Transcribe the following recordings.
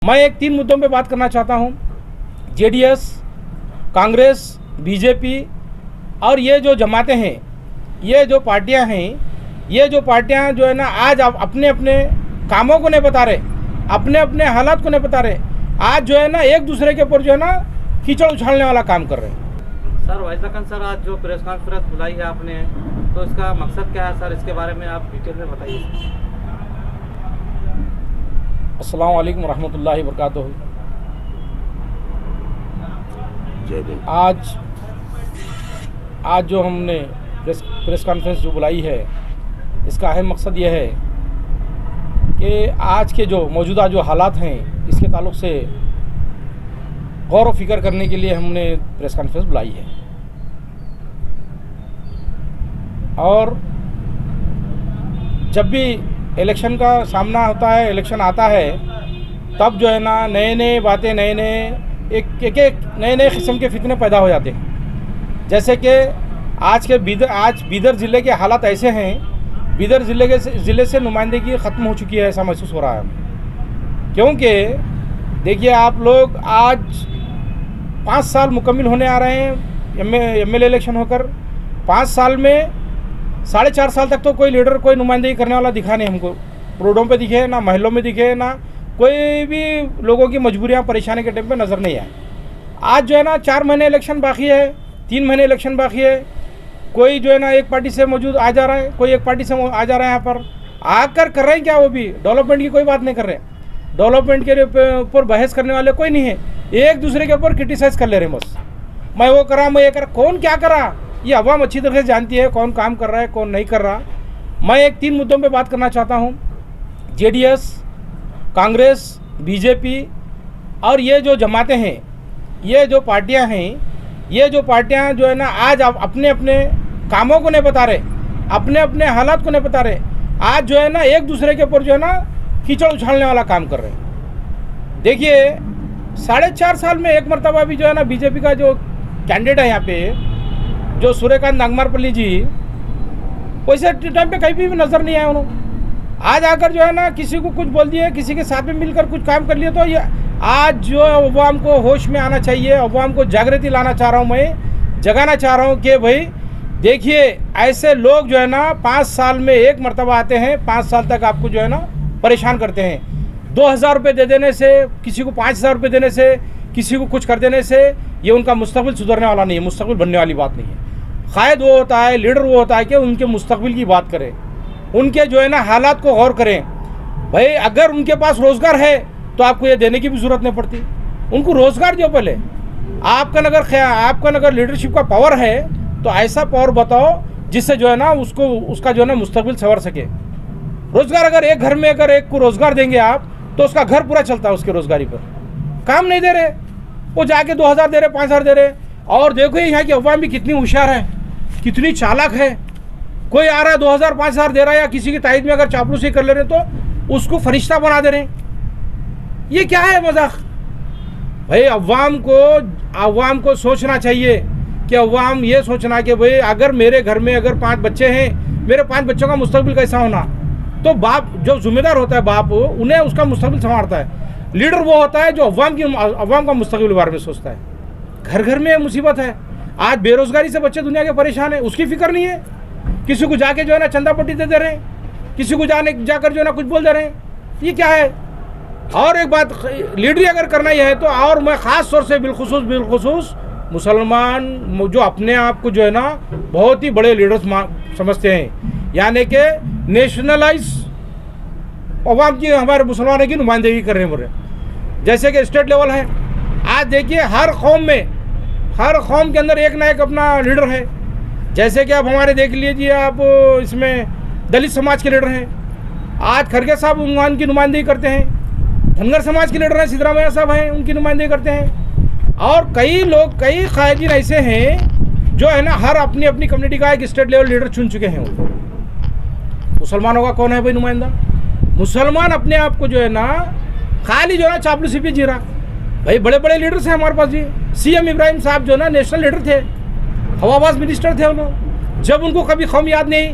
मैं एक 3 मुद्दों पे बात करना चाहता हूँ। जेडीएस, कांग्रेस, बीजेपी और ये जो जमातें हैं, ये जो पार्टियां हैं, ये जो पार्टियां जो है ना आज अपने अपने कामों को नहीं बता रहे, अपने अपने हालात को नहीं बता रहे, आज जो है ना एक दूसरे के ऊपर जो है ना कीचड़ उछालने वाला काम कर रहे हैं। सर वाइस खान सर, आज जो प्रेस कॉन्फ्रेंस बुलाई है आपने, तो इसका मकसद क्या है सर? इसके बारे में आप डिटेल में बताइए। अस्सलाम वालेकुम रहमतुल्लाहि व बरकातुहू। आज जो हमने प्रेस कॉन्फ्रेंस जो बुलाई है, इसका अहम मकसद यह है कि आज के जो मौजूदा जो हालात हैं, इसके ताल्लुक़ से गौर व फिक्र करने के लिए हमने प्रेस कॉन्फ्रेंस बुलाई है। और जब भी इलेक्शन का सामना होता है, इलेक्शन आता है, तब जो है ना नए बातें, नए किस्म के फितने पैदा हो जाते हैं। जैसे कि आज बीदर ज़िले के हालात ऐसे हैं, बीदर ज़िले से नुमाइंदगी ख़त्म हो चुकी है, ऐसा महसूस हो रहा है। क्योंकि देखिए, आप लोग आज 5 साल मुकम्मिल होने आ रहे हैं एमएलए इलेक्शन होकर। 5 साल में 4.5 साल तक तो कोई लीडर, कोई नुमाइंदगी करने वाला दिखा नहीं हमको। रोडों पे दिखे ना, महलों में दिखे ना, कोई भी लोगों की मजबूरियां, परेशानी के टाइम पे नज़र नहीं आए। आज जो है ना 4 महीने इलेक्शन बाकी है, 3 महीने इलेक्शन बाकी है। कोई जो है ना एक पार्टी से मौजूद आ जा रहा है, कोई एक पार्टी से आ जा रहा है। यहाँ पर आकर कर रहे हैं क्या? वो भी डेवलपमेंट की कोई बात नहीं कर रहे। डेवलपमेंट के ऊपर बहस करने वाले कोई नहीं है, एक दूसरे के ऊपर क्रिटिसाइज कर ले रहे हैं बस। मैं वो करा, मैं ये करा। कौन क्या करा ये अवाम अच्छी तरह से जानती है, कौन काम कर रहा है, कौन नहीं कर रहा। मैं एक 3 मुद्दों पे बात करना चाहता हूँ। जेडीएस, कांग्रेस, बीजेपी और ये जो जमातें हैं, ये जो पार्टियां हैं, ये जो पार्टियां जो है ना आज अपने अपने कामों को नहीं बता रहे, अपने अपने हालात को नहीं बता रहे, आज जो है ना एक दूसरे के ऊपर जो है ना कीचड़ उछालने वाला काम कर रहे हैं। देखिए, 4.5 साल में एक मरतबा भी जो है ना बीजेपी का जो कैंडिडेट है यहाँ पे, जो सूर्यकांत नागमारपल्ली जी, वैसे टाइम पे कहीं भी नज़र नहीं आए उन्होंने। आज आकर जो है ना किसी को कुछ बोल दिए, किसी के साथ में मिलकर कुछ काम कर लिए। तो ये आज जो अवाम को होश में आना चाहिए, अवाम को जागृति लाना चाह रहा हूँ, मैं जगाना चाह रहा हूँ कि भाई देखिए, ऐसे लोग जो है ना 5 साल में एक मरतबा आते हैं, 5 साल तक आपको जो है ना परेशान करते हैं। 2,000 रुपये दे देने से, किसी को 5,000 रुपये देने से, किसी को कुछ कर देने से ये उनका मुस्तकबिल सुधरने वाला नहीं है, मुस्तकबिल बनने वाली बात नहीं है। क़ायद वो होता है, लीडर वो होता है कि उनके मुस्तकबिल की बात करें, उनके जो है ना हालात को गौर करें। भाई अगर उनके पास रोज़गार है तो आपको ये देने की भी ज़रूरत नहीं पड़ती, उनको रोज़गार दो पहले। आपका अगर लीडरशिप का पावर है तो ऐसा पावर बताओ जिससे जो है ना उसका जो है ना मुस्तकबिल संवर सके। रोज़गार अगर एक घर में अगर एक को रोज़गार देंगे आप, तो उसका घर पूरा चलता है उसके रोज़गारी पर। काम नहीं दे रहे, वो जाके 2,000 दे रहे, 5,000 दे रहे। और देखो यहाँ की अवाम भी कितनी होशियार है, कितनी चालाक है। कोई आ रहा है 2,000 5,000 दे रहा है, या किसी की तायद में अगर चापलूसी कर ले रहे तो उसको फरिश्ता बना दे रहे हैं। ये क्या है मजाक? भाई अवाम को सोचना चाहिए कि अवाम ये सोचना कि भाई अगर मेरे घर में अगर 5 बच्चे हैं, मेरे 5 बच्चों का मुस्तकबिल कैसा होना। तो बाप जो जिम्मेदार होता है, बाप उन्हें उसका मुस्तकबिल संवारता है। लीडर वो होता है जो अवाम का मुस्तकबिल के बारे में सोचता है। घर घर में मुसीबत है। आज बेरोजगारी से बच्चे दुनिया के परेशान है, उसकी फिक्र नहीं है। किसी को जाके जो है ना चंदा पट्टी दे रहे हैं, किसी को जाकर जो है ना कुछ बोल दे रहे हैं। ये क्या है? और एक बात, लीडरी अगर करना ही है तो, और मैं ख़ास तौर से बिलखुसूस मुसलमान जो अपने आप को जो है ना बहुत ही बड़े लीडर्स समझते हैं, यानी कि नेशनलाइज अवाम की, हमारे मुसलमानों की नुमाइंदगी कर रहे हैं बोल रहे। जैसे कि स्टेट लेवल है, आज देखिए हर कौम के अंदर एक ना एक अपना लीडर है। जैसे कि आप हमारे देख लीजिए, आप इसमें दलित समाज के लीडर हैं, आज खरगे साहब उनकी नुमाइंदगी करते हैं। धनगर समाज के लीडर हैं, सिद्धरामैया साहब हैं, उनकी नुमाइंदगी करते हैं। और कई कायदीन ऐसे हैं जो है ना हर अपनी अपनी कम्युनिटी का एक स्टेट लेवल लीडर चुन चुके हैं। मुसलमानों का कौन है भाई नुमाइंदा? मुसलमान अपने आप को जो है ना खाली जो है ना चापलूसी पे जी रहा। भाई बड़े बड़े लीडर्स हैं हमारे पास जी। सीएम इब्राहिम साहब जो है ना नेशनल लीडर थे, हवाबाज मिनिस्टर थे उन्होंने। जब उनको कभी कौम याद नहीं,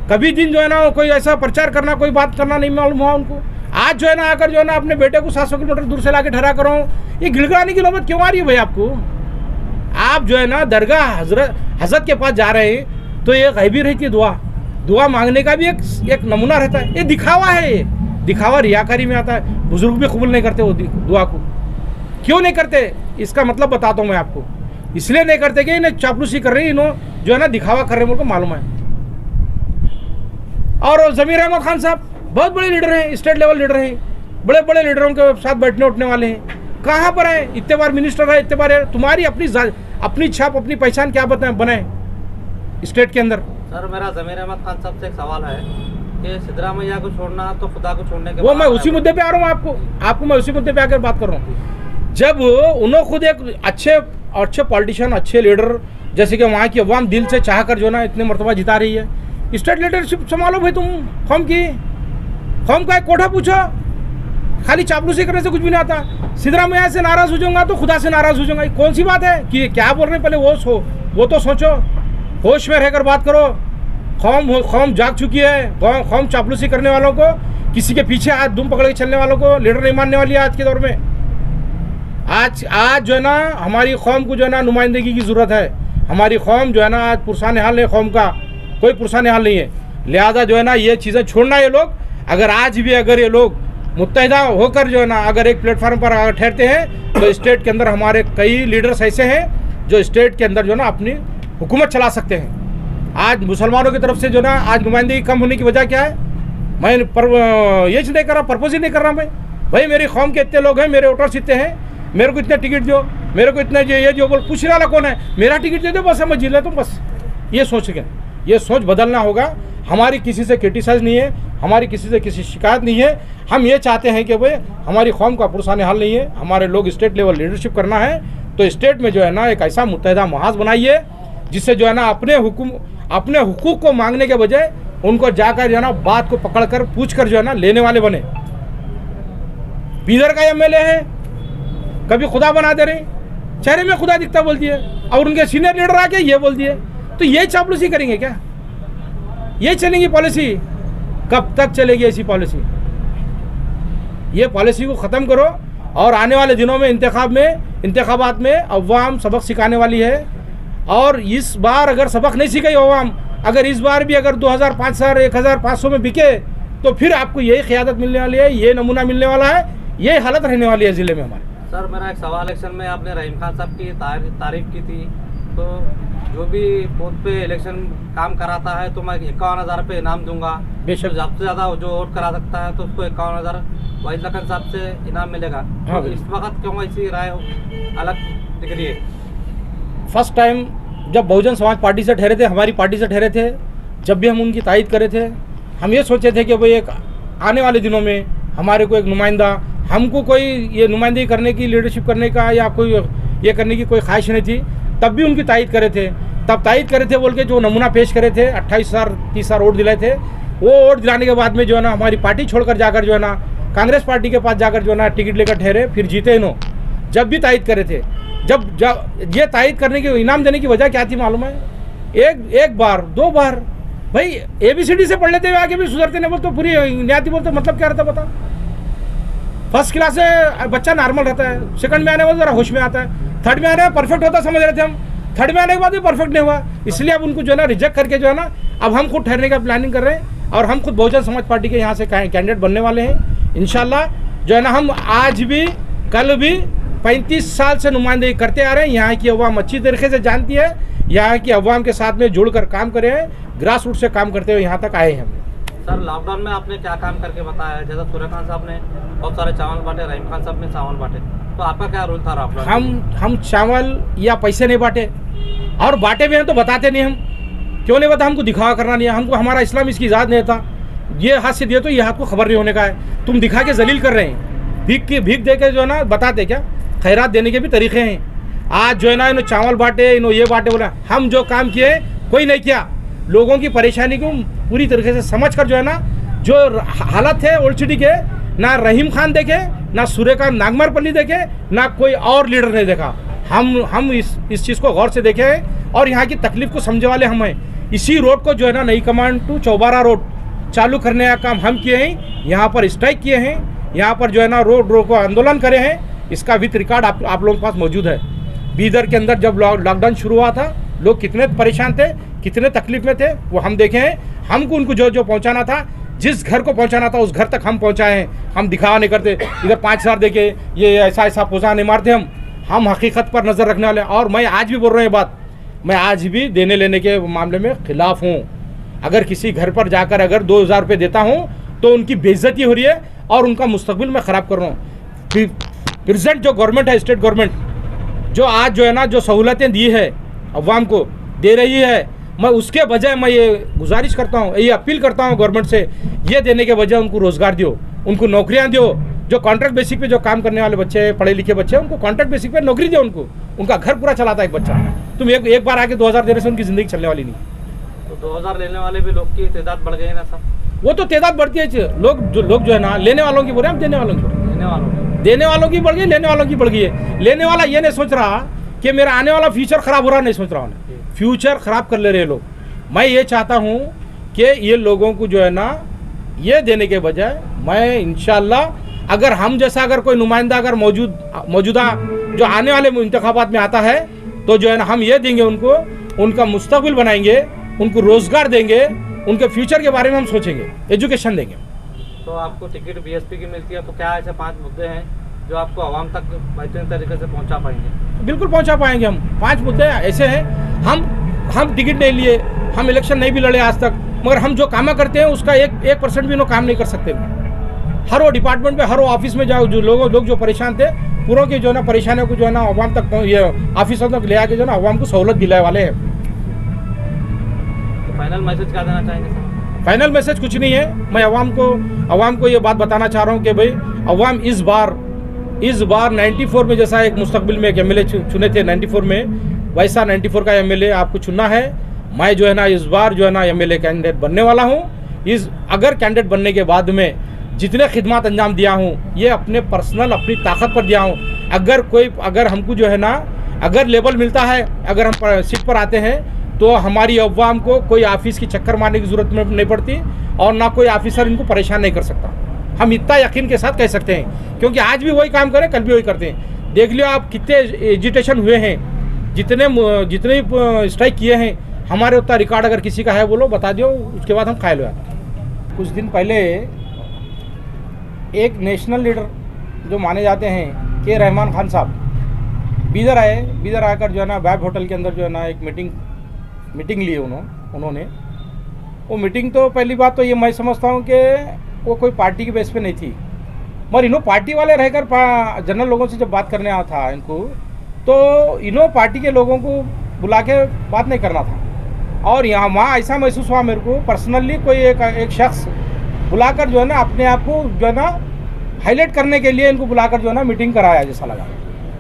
कभी दिन जो है ना कोई ऐसा प्रचार करना, कोई बात करना नहीं मालूम हुआ उनको। आज जो है ना आकर जो है ना अपने बेटे को 700 किलोमीटर दूर से लाके ठहरा कर रहा हूँ, ये गिड़गिड़ाने की नौबत क्यों आ रही है भाई आपको? आप जो है ना दरगाह हजरत के पास जा रहे हैं तो ये गैबी रहती है, दुआ मांगने का भी एक नमूना रहता है। ये दिखावा है, ये दिखावा रियाकारी में आता है। बुजुर्ग भी कबूल नहीं करते वो दुआ को। क्यों नहीं करते इसका मतलब बताता हूँ मैं आपको। इसलिए नहीं करते कि इन्हें चापलूसी कर रही है, इन्होंने जो है ना दिखावा कर रहे हैं, मुझको मालूम है। और ज़मीर अहमद खान साहब बहुत बड़े लीडर हैं, स्टेट लेवल लीडर हैं, बड़े बड़े लीडरों के साथ बैठने उठने वाले हैं। कहाँ पर है? इतने बार मिनिस्टर है, इतने बार है। तुम्हारी अपनी छाप, अपनी पहचान क्या बनाए स्टेट के अंदर? सर मेरा ज़मीर अहमद खान साहब से एक सवाल है कि सिद्धरामैया को छोड़ना तो खुदा को छोड़ने के वो मैं उसी मुद्दे पे आ रहा हूँ, आपको मैं उसी मुद्दे पे आकर बात कर रहा हूँ। जब उन्होंने खुद एक अच्छे पॉलिटिशियन, अच्छे लीडर, जैसे कि वहाँ की अवाम दिल से चाह कर जो ना इतने मरतबा जिता रही है, स्टेट लीडरशिप संभालो भाई। तुम कौम का एक कोठा पूछो, खाली चापलूसी करने से कुछ भी नहीं आता। सिद्धरामैया से नाराज हो जाऊंगा तो खुदा से नाराज हो जाऊंगा, कौन सी बात है कि क्या बोल रहे हैं? पहले वो तो सोचो, होश में रहकर बात करो। कौम जाग चुकी है। कौम चापलूसी करने वालों को, किसी के पीछे हाथ दुम पकड़ के चलने वालों को लीडर नहीं मानने वाली है आज के दौर में। आज जो है ना हमारी कौम को जो है ना नुमाइंदगी की ज़रूरत है। हमारी कौम जो है ना आज पुरसान हाल है, कौम का कोई पुरसान हाल नहीं है। लिहाजा जो है ना ये चीज़ें छोड़ना, ये लोग अगर आज भी अगर ये लोग मुत्तहिदा होकर जो है ना अगर एक प्लेटफार्म पर अगर ठहरते हैं तो स्टेट के अंदर हमारे कई लीडर्स ऐसे हैं जो स्टेट के अंदर जो है ना अपनी हुकूमत चला सकते हैं। आज मुसलमानों की तरफ से जो ना आज नुमाइंदगी कम होने की वजह क्या है? मैं ये नहीं कर रहा, पर्पज़ ही नहीं कर रहा मैं। भाई मेरी कौम के इतने लोग हैं, मेरे वोटर्स इतने हैं, मेरे को इतने टिकट दो, मेरे को इतने ये जो बोल पूछने वाला कौन है? मेरा टिकट दे दो बस, मैं जी लेता हूँ बस। ये सोच के ये सोच बदलना होगा। हमारी किसी से क्रिटिसाइज नहीं है, हमारी किसी से किसी शिकायत नहीं है। हम ये चाहते हैं कि भाई हमारी कौम का पुरसान हाल नहीं है, हमारे लोग स्टेट लेवल लीडरशिप करना है तो स्टेट में जो है ना एक ऐसा मुत्तहिदा महाज बनाइए जिससे जो है ना अपने हुकूक को मांगने के बजाय उनको जाकर जो है ना बात को पकड़कर पूछकर जो है ना लेने वाले बने। बीदर का एमएलए है, कभी खुदा बना दे रहे, चेहरे में खुदा दिखता बोल दिए, और उनके सीनियर लीडर आके ये बोल दिए। तो ये चापलूसी करेंगे क्या? ये चलेंगी पॉलिसी? कब तक चलेगी ऐसी पॉलिसी? ये पॉलिसी को ख़त्म करो। और आने वाले दिनों में इंतखाबात में अवाम सबक सिखाने वाली है। और इस बार अगर सबक नहीं सीखी अवाम, अगर इस बार भी अगर 2005 1500 में बिके तो फिर आपको यही क़यादत मिलने वाली है, ये नमूना मिलने वाला है, ये हालत रहने वाली है ज़िले में हमारे। सर मेरा एक सवाल, इलेक्शन में आपने रहीम खान साहब की तारीफ की थी, तो जो भी बूथ पे इलेक्शन काम कराता है तो मैं 51,000 रुपये इनाम दूंगा। बेशक, सबसे ज़्यादा जो वोट करा सकता है तो उसको 51,000 वाहिद लखन साहब से इनाम मिलेगा। हाँ, तो इस वक्त क्यों ऐसी राय अलग दिख रही है? फर्स्ट टाइम जब बहुजन समाज पार्टी से ठहरे थे, हमारी पार्टी से ठहरे थे, जब भी हम उनकी तायद करे थे, हम ये सोचे थे कि भाई एक आने वाले दिनों में हमारे को एक नुमाइंदा, हमको कोई ये नुमाइंदगी करने की, लीडरशिप करने का या कोई ये करने की कोई ख्वाहिश नहीं थी। तब भी उनकी तायद करे थे, तब तायद करे थे बोल के जो नमूना पेश करे थे, 28,000-30,000 वोट दिलाए थे। वो वोट दिलाने के बाद में जो है ना हमारी पार्टी छोड़कर जाकर जो है ना कांग्रेस पार्टी के पास जाकर जो है ना टिकट लेकर ठहरे, फिर जीते इन्हों। जब भी तायद करे थे, जब ये तायद करने की, इनाम देने की वजह क्या थी मालूम है? एक बार 2 बार भाई ABCD से पढ़ लेते हुए आगे भी सुधरते नहीं बोलते, पूरी नियाती बोलते, मतलब क्या रहता बता? फर्स्ट क्लास से बच्चा नॉर्मल रहता है, सेकंड में आने के बाद जरा होश में आता है, थर्ड में आने में परफेक्ट होता समझ रहे थे हम, थर्ड में आने के बाद भी परफेक्ट नहीं हुआ। इसलिए अब उनको जो है ना रिजेक्ट करके जो है ना अब हम खुद ठहरने का प्लानिंग कर रहे हैं और हम खुद बहुजन समाज पार्टी के यहाँ से कैंडिडेट बनने वाले हैं इंशाल्लाह। जो है ना हम आज भी कल भी 35 साल से नुमाइंदगी करते आ रहे हैं। यहाँ की अवाम अच्छी तरीके से जानती है, यहाँ की अवाम के साथ में जुड़कर काम करे हैं, ग्रास रूट से काम करते हुए यहाँ तक आए हैं हम। सर लॉकडाउन में आपने क्या काम करके बताया? जैसे सूर्य खान साहब ने बहुत सारे चावल बांटे, रहीम खान साहब ने चावल बांटे, तो आपका क्या रोल था लॉकडाउन? हम चावल या पैसे नहीं बांटे, और बांटे भी हैं तो बताते नहीं। हम क्यों नहीं बता? हमको दिखावा करना नहीं है, हमको हमारा इस्लाम इसकी इजाज़त नहीं था। ये हाथ से दिए तो ये हाथ को खबर नहीं होने का है। तुम दिखा के जलील कर रहे हैं, भीख दे के जो है ना बताते क्या? खैरात देने के भी तरीके हैं। आज जो है ना इन्होंने चावल बांटे, इन्होंने ये बांटे, बोला हम जो काम किए कोई नहीं किया। लोगों की परेशानी को पूरी तरीके से समझ कर जो है ना जो हालत है ओल्ड सिटी के, ना रहीम खान देखे, ना सूर्यकांत नागमरपल्ली देखे, ना कोई और लीडर ने देखा। हम इस चीज़ को गौर से देखे हैं और यहाँ की तकलीफ को समझे वाले हम हैं। इसी रोड को जो है ना नई कमांड टू चौबारा रोड चालू करने का काम हम किए हैं, यहाँ पर स्ट्राइक किए हैं, यहाँ पर जो है ना रोड रोको आंदोलन करे हैं। इसका विथ रिकॉर्ड आप लोगों के पास मौजूद है। बीदर के अंदर जब लॉकडाउन शुरू हुआ था, लोग कितने परेशान थे, कितने तकलीफ में थे, वो हम देखे हैं। हमको उनको जो जो पहुंचाना था, जिस घर को पहुंचाना था उस घर तक हम पहुंचाए हैं। हम दिखावा नहीं करते, इधर 5,000 देके ये ऐसा पोसा नहीं मारते। हम हकीकत पर नज़र रखने वाले। और मैं आज भी बोल रहा हूँ ये बात, मैं आज भी देने लेने के मामले में खिलाफ हूँ। अगर किसी घर पर जाकर अगर 2,000 रुपये देता हूँ तो उनकी बेइज्जती हो रही है और उनका मुस्तकबिल मैं ख़राब कर रहा हूँ। प्रेजेंट जो गवर्नमेंट है, स्टेट गवर्नमेंट, जो आज जो है ना जो सहूलतें दी है अवाम को दे रही है, मैं उसके बजाय मैं ये गुजारिश करता हूँ, ये अपील करता हूँ गवर्नमेंट से, ये देने के बजाय उनको रोज़गार दो, उनको नौकरियाँ दो। जो कॉन्ट्रैक्ट बेसिक पे जो काम करने वाले बच्चे, पढ़े लिखे बच्चे, उनको कॉन्ट्रैक्ट बेसिक पे नौकरी दो, उनका घर पूरा चलाता है एक बच्चा। तुम एक बार आके 2,000 देने से उनकी ज़िंदगी चलने वाली नहीं। तो 2,000 लेने वाले भी लोग की तादाद बढ़ गई है ना सर? वो तो तादाद बढ़ती है। लोग जो है ना लेने वालों की बोले, हम देने वालों की, देने वालों की बढ़ गई, लेने वालों की बढ़ गई है। लेने वाला ये नहीं सोच रहा कि मेरा आने वाला फ्यूचर ख़राब हो रहा, नहीं सोच रहा उन्हें, फ्यूचर ख़राब कर ले रहे लोग। मैं ये चाहता हूँ कि ये लोगों को जो है ना ये देने के बजाय मैं इंशाअल्लाह, अगर हम जैसा अगर कोई नुमाइंदा अगर मौजूदा जो आने वाले इंतखाबात में आता है तो जो है ना हम ये देंगे उनको, उनका मुस्तकबिल बनाएंगे, उनको रोज़गार देंगे, उनके फ्यूचर के बारे में हम सोचेंगे, एजुकेशन देंगे। तो आपको टिकट बीएसपी की मिलती है, तो क्या ऐसे 5 मुद्दे हैं जो आपको आवाम तक बेहतरीन तरीके से पहुंचा पाएंगे? बिल्कुल पहुंचा पाएंगे हम। 5 मुद्दे ऐसे हैं, हम टिकट नहीं लिए, हम इलेक्शन नहीं भी लड़े आज तक, मगर हम जो काम करते हैं उसका 1% भी काम नहीं कर सकते। हर वो डिपार्टमेंट में, हर वो ऑफिस में जाओ, जो लोग जो परेशान थे, पूरों की जो है ना परेशानियों को जो है ना आवाम तक, ये ऑफिसों तक ले आके जो है ना आवाम को सहूलत दिलाने वाले हैं। तो फाइनल मैसेज क्या देना चाहेंगे सर? फाइनल मैसेज कुछ नहीं है। मैं आवाम को ये बात बताना चाह रहा हूँ कि भाई आवाम इस बार 94 में जैसा एक मुस्तकबिल में एक एमएलए चुने थे 94 में, वैसा 94 का एमएलए आपको चुनना है। मैं जो है ना इस बार जो है ना एमएलए कैंडिडेट बनने वाला हूँ। अगर कैंडिडेट बनने के बाद में जितने खिदमत अंजाम दिया हूँ, ये अपने पर्सनल अपनी ताकत पर दिया हूँ। अगर हमको जो है ना अगर लेबल मिलता है, अगर हम सीट पर आते हैं तो हमारी अवाम को कोई ऑफिस की चक्कर मारने की ज़रूरत नहीं पड़ती और ना कोई ऑफिसर इनको परेशान नहीं कर सकता। हम इतना यकीन के साथ कह सकते हैं, क्योंकि आज भी वही काम करें, कल भी वही करते हैं। देख लियो आप कितने एजिटेशन हुए हैं, जितने स्ट्राइक किए हैं, हमारे उतना रिकॉर्ड अगर किसी का है बोलो बता दो, उसके बाद हम कायल हुए। कुछ दिन पहले एक नेशनल लीडर जो माने जाते हैं के रहमान खान साहब बीदर आए। बीदर आकर जो है ना बैब होटल के अंदर जो है ना एक मीटिंग ली उन्होंने। वो मीटिंग तो पहली बात तो ये मैं समझता हूँ कि वो कोई पार्टी के बेस पे नहीं थी, मगर इन्हों पार्टी वाले रहकर जनरल लोगों से जब बात करने आया था इनको, तो इन्हों पार्टी के लोगों को बुला के बात नहीं करना था। और यहाँ वहाँ ऐसा महसूस हुआ मेरे को पर्सनली, कोई एक शख्स बुलाकर जो है ना अपने आप को जो है ना हाईलाइट करने के लिए इनको बुलाकर जो है ना मीटिंग कराया जैसा लगा।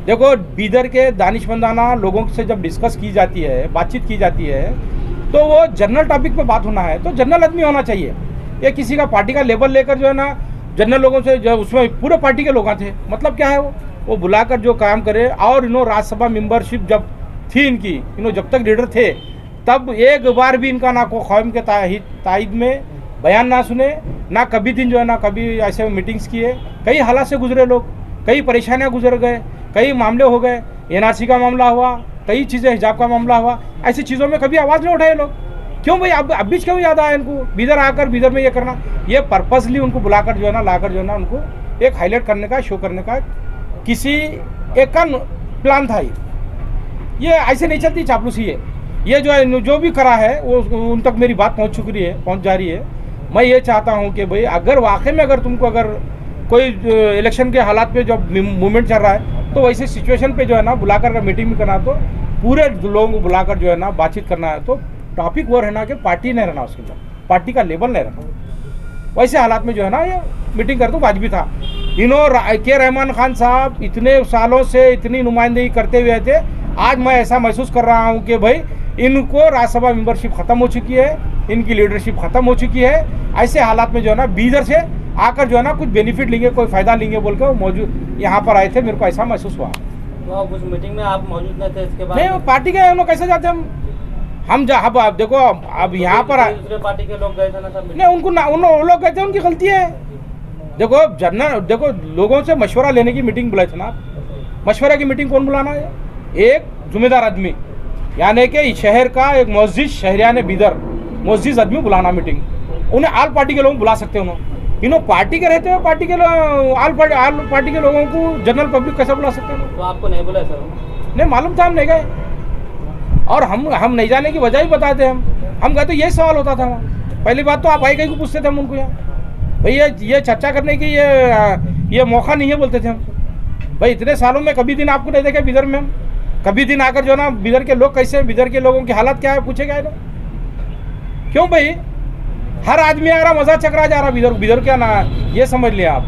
देखो बीदर के दानिशमंदाना लोगों से जब डिस्कस की जाती है, बातचीत की जाती है, तो वो जनरल टॉपिक पे बात होना है तो जनरल आदमी होना चाहिए। ये किसी का पार्टी का लेबल लेकर जो है ना जनरल लोगों से, जब उसमें पूरे पार्टी के लोग थे, मतलब क्या है वो बुलाकर जो काम करे। और इन्हों राज्यसभा मेंबरशिप जब थी इनकी, इन्हों जब तक लीडर थे तब एक बार भी इनका ना को कौम के तायद में बयान ना सुने, ना कभी दिन जो है ना कभी ऐसे मीटिंग्स किए। कई हालात से गुजरे लोग, कई परेशानियां गुजर गए, कई मामले हो गए, एनआरसी का मामला हुआ, कई चीज़ें हिजाब का मामला हुआ, ऐसी चीज़ों में कभी आवाज़ नहीं उठाए लोग। क्यों भाई अब बीच क्यों याद आया इनको बीदर आकर बीदर में ये करना? ये पर्पसली उनको बुलाकर जो है ना लाकर जो है ना उनको एक हाईलाइट करने का, शो करने का किसी एक का प्लान था। ये ऐसे नहीं चलती चापलूसी है। ये जो भी करा है वो उन तक मेरी बात पहुंच जा रही है। मैं ये चाहता हूं कि भाई अगर वाकई में अगर तुमको अगर कोई इलेक्शन के हालात पे जब मूवमेंट चल रहा है तो वैसे सिचुएशन पे जो है ना बुलाकर अगर मीटिंग भी करना, तो पूरे लोगों को बुलाकर जो है ना बातचीत करना है। तो टॉपिक वो रहना कि पार्टी नहीं रहना, उसके अंदर पार्टी का लेबल नहीं रहना। वैसे हालात में जो है ना ये मीटिंग कर तो वाजिबी था। के रहमान खान साहब इतने सालों से इतनी नुमाइंदगी करते हुए थे, आज मैं ऐसा महसूस कर रहा हूँ कि भाई इनको राज्यसभा मेंबरशिप ख़त्म हो चुकी है, इनकी लीडरशिप ख़त्म हो चुकी है। ऐसे हालात में जो है ना बीदर से आकर जो है ना कुछ बेनिफिट लेंगे, कोई फ़ायदा लेंगे बोल कर मौजूद यहाँ पर आए थे, मेरे को ऐसा महसूस हुआ। तो उस मीटिंग में आप मौजूद नहीं थे? इसके बाद नहीं, पार्टी के हम लोग कैसे जाते हम अब देखो अब यहाँ पर दूसरे पार्टी के लोग गए थे ना सब नहीं, उनको ना उन लोग कहते हैं उनकी गलती है। देखो देखो लोगों से मशवरा लेने की मीटिंग बुलाई थी ना आप। मशवरा की मीटिंग कौन बुलाना है? एक जिम्मेदार आदमी, यानी कि शहर का एक मस्जिद शहरियान बिदर मस्जिद आदमी बुलाना मीटिंग। उन्हें आल पार्टी के लोग बुला सकते हैं। उन्होंने पार्टी के रहते हुए पार्टी के आल पार्टी के लोगों को जनरल पब्लिक कैसे बुला सकते हैं? तो आपको नहीं बुलाया सर? नहीं मालूम था, हम नहीं गए। और हम नहीं जाने की वजह ही बताते हम गए तो ये सवाल होता था वहाँ। पहली बात तो आप आई गई को पूछते थे हम उनको, यहाँ भाई ये चर्चा करने की ये मौका नहीं है बोलते थे हम। भाई इतने सालों में कभी दिन आपको नहीं देखे बिदर में हम? कभी दिन आकर जो ना बिदर के लोग कैसे हैं, बिदर के लोगों की हालत क्या है पूछे गए ना? क्यों भाई? हर आदमी आ रहा, मजा चकरा जा रहा। बिदर क्या ना, ये समझ लिया आप।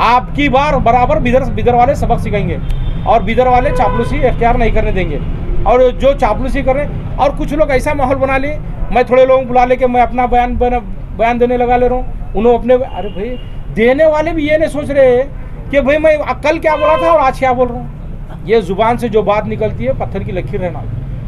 आपकी बार बराबर बिदर वाले सबक सिखाएंगे और बिदर वाले चापलूसी इख्तियार नहीं करने देंगे। और जो चापलूसी कर रहे हैं, और कुछ लोग ऐसा माहौल बना लिए, मैं थोड़े लोगों को बुला लेके मैं अपना बयान देने लगा ले रहा हूँ। उन्होंने अपने, अरे भाई देने वाले भी ये नहीं सोच रहे कि भाई मैं कल क्या बोला था और आज क्या बोल रहा हूँ। ये जुबान से जो बात निकलती है पत्थर की लकीर रहना।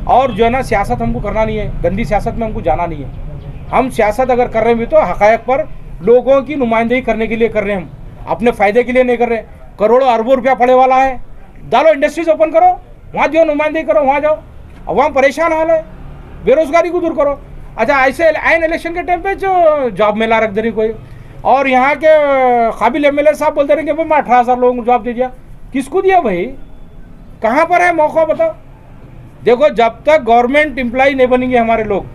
और जो है ना, सियासत हमको करना नहीं है, गंदी सियासत में हमको जाना नहीं है। हम सियासत अगर कर रहे हैं भी तो हक़ायक़ पर लोगों की नुमाइंदगी करने के लिए कर रहे हैं, हम अपने फ़ायदे के लिए नहीं कर रहे। करोड़ों अरबों रुपया पड़े वाला है, डालो इंडस्ट्रीज ओपन करो, वहाँ जो नुमाइंदगी करो, वहाँ जाओ। अब वहाँ परेशान हाल है, बेरोजगारी को दूर करो। अच्छा ऐसे आइन इलेक्शन के टाइम पे जो जॉब मेला रख दे रही कोई, और यहाँ के काबिल एमएलए साहब बोलते रहे कि भाई मैं 18,000 लोगों को जॉब दे दिया। किसको दिया भाई? कहाँ पर है मौका बताओ? देखो जब तक गवर्नमेंट एम्प्लॉय नहीं बनेंगे हमारे लोग,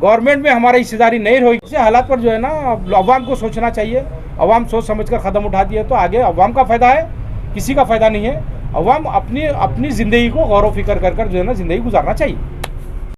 गवर्नमेंट में हमारी हिस्सेदारी नहीं होगी, इस हालात पर जो है ना अवाम को सोचना चाहिए। अवाम सोच समझ कर कदम उठाती है तो आगे अवाम का फ़ायदा है, किसी का फ़ायदा नहीं है। अवाम अपनी ज़िंदगी को गौर व फिक्र कर जो है ना ज़िंदगी गुजारना चाहिए।